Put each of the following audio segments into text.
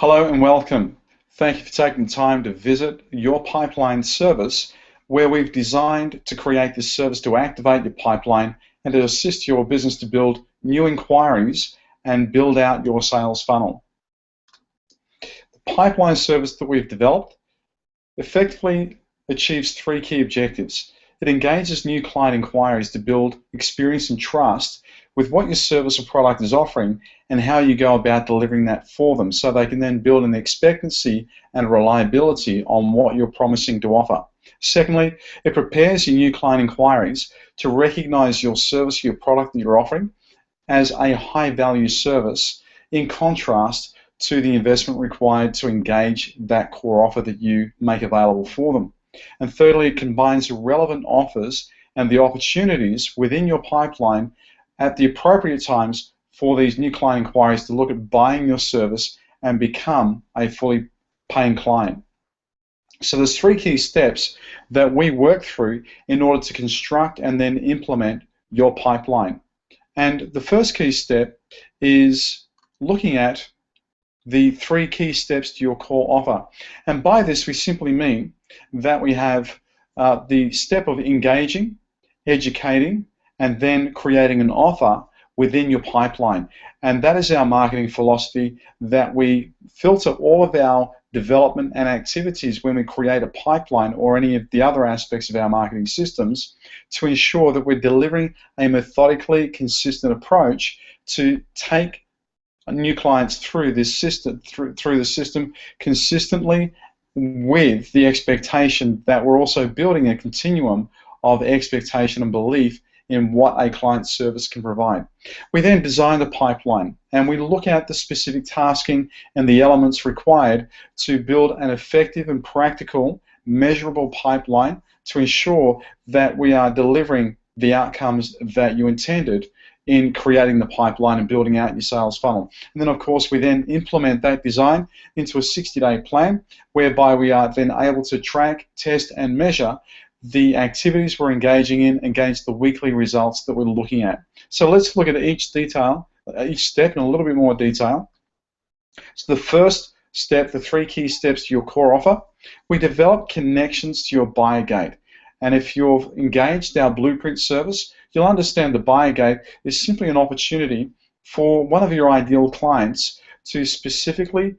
Hello and welcome. Thank you for taking the time to visit your pipeline service, where we've designed to create this service to activate your pipeline and to assist your business to build new inquiries and build out your sales funnel. The pipeline service that we've developed effectively achieves three key objectives. It engages new client inquiries to build experience and trust with what your service or product is offering and how you go about delivering that for them, so they can then build an expectancy and reliability on what you're promising to offer. Secondly, it prepares your new client inquiries to recognize your service, your product that you're offering as a high value service, in contrast to the investment required to engage that core offer that you make available for them. And thirdly, it combines relevant offers and the opportunities within your pipeline at the appropriate times for these new client inquiries to look at buying your service and become a fully paying client. So there's three key steps that we work through in order to construct and then implement your pipeline. And the first key step is looking at the three key steps to your core offer. And by this, we simply mean that we have the step of engaging, educating, and then creating an offer within your pipeline. And that is our marketing philosophy, that we filter all of our development and activities when we create a pipeline or any of the other aspects of our marketing systems to ensure that we're delivering a methodically consistent approach to take new clients through this system, through the system consistently, with the expectation that we're also building a continuum of expectation and belief in what a client service can provide. We then design the pipeline and we look at the specific tasking and the elements required to build an effective and practical, measurable pipeline to ensure that we are delivering the outcomes that you intended in creating the pipeline and building out your sales funnel. And then of course we then implement that design into a 60-day plan, whereby we are then able to track, test and measure the activities we're engaging in against the weekly results that we're looking at. So let's look at each step in a little bit more detail. So the first step, the three key steps to your core offer, we develop connections to your buyer gate. And if you've engaged our blueprint service, you'll understand the buyer gate is simply an opportunity for one of your ideal clients to specifically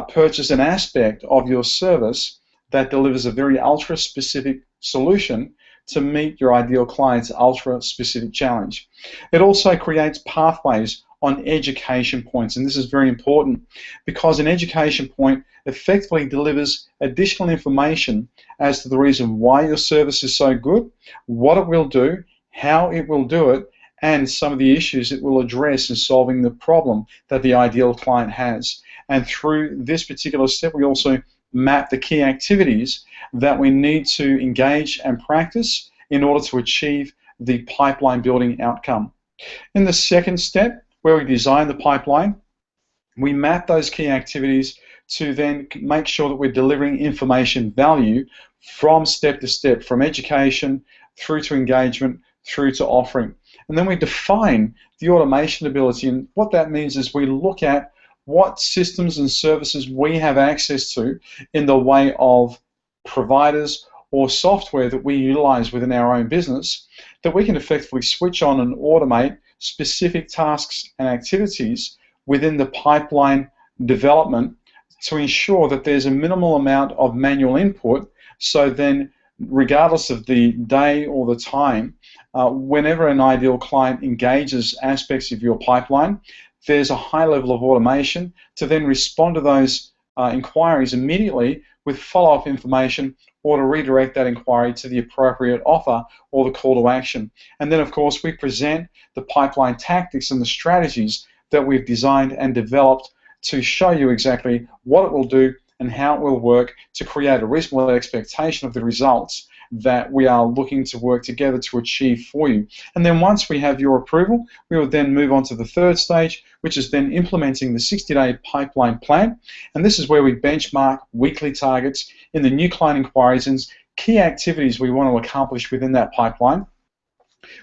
purchase an aspect of your service that delivers a very ultra-specific solution to meet your ideal client's ultra-specific challenge. It also creates pathways on education points, and this is very important because an education point effectively delivers additional information as to the reason why your service is so good, what it will do, how it will do it, and some of the issues it will address in solving the problem that the ideal client has. And through this particular step, we also map the key activities that we need to engage and practice in order to achieve the pipeline building outcome. In the second step, where we design the pipeline, we map those key activities to then make sure that we're delivering information value from step to step, from education through to engagement, through to offering. And then we define the automation ability, and what that means is we look at what systems and services we have access to in the way of providers or software that we utilize within our own business, that we can effectively switch on and automate specific tasks and activities within the pipeline development to ensure that there's a minimal amount of manual input, so then regardless of the day or the time, whenever an ideal client engages aspects of your pipeline, there's a high level of automation to then respond to those inquiries immediately with follow-up information, or to redirect that inquiry to the appropriate offer or the call to action. And then of course we present the pipeline tactics and the strategies that we've designed and developed to show you exactly what it will do and how it will work to create a reasonable expectation of the results that we are looking to work together to achieve for you. And then once we have your approval, we will then move on to the third stage, which is then implementing the 60-day pipeline plan. And this is where we benchmark weekly targets in the new client inquiries and key activities we want to accomplish within that pipeline.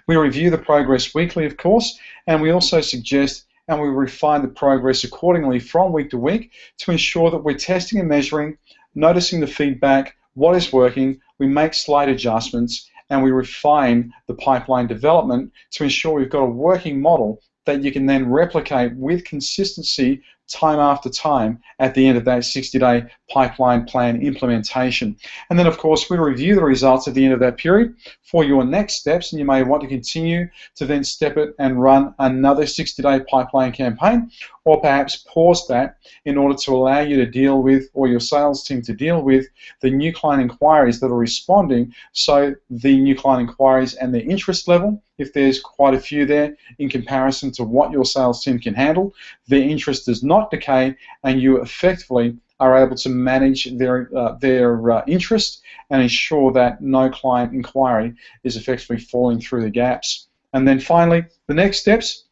We review the progress weekly, of course, and we also suggest and we refine the progress accordingly from week to week to ensure that we're testing and measuring, noticing the feedback, what is working, we make slight adjustments, and we refine the pipeline development to ensure we've got a working model that you can then replicate with consistency time after time at the end of that 60-day pipeline plan implementation. And then, of course, we review the results at the end of that period for your next steps, and you may want to continue to then step it and run another 60-day pipeline campaign, or perhaps pause that in order to allow you to deal with, or your sales team to deal with, the new client inquiries that are responding. So the new client inquiries and the interest level, if there's quite a few there in comparison to what your sales team can handle, their interest does not decay, and you effectively are able to manage their interest and ensure that no client inquiry is effectively falling through the gaps. And then finally, the next steps,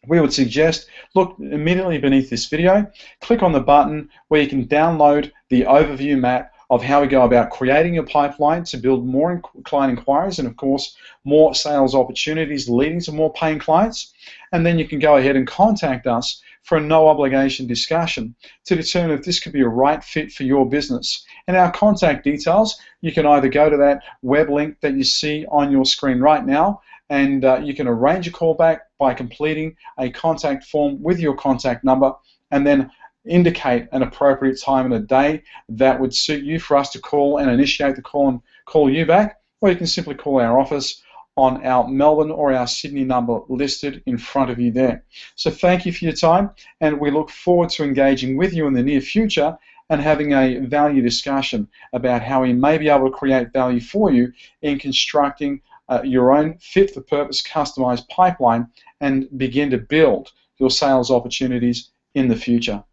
we would suggest, look immediately beneath this video, click on the button where you can download the overview map of how we go about creating your pipeline to build more client inquiries and, of course, more sales opportunities leading to more paying clients. And then you can go ahead and contact us for a no obligation discussion to determine if this could be a right fit for your business. And our contact details, you can either go to that web link that you see on your screen right now, and you can arrange a call back by completing a contact form with your contact number, and then indicate an appropriate time and a day that would suit you for us to call and initiate the call and call you back, or you can simply call our office on our Melbourne or our Sydney number listed in front of you there. So thank you for your time, and we look forward to engaging with you in the near future and having a value discussion about how we may be able to create value for you in constructing your own fit-for-purpose customized pipeline and begin to build your sales opportunities in the future.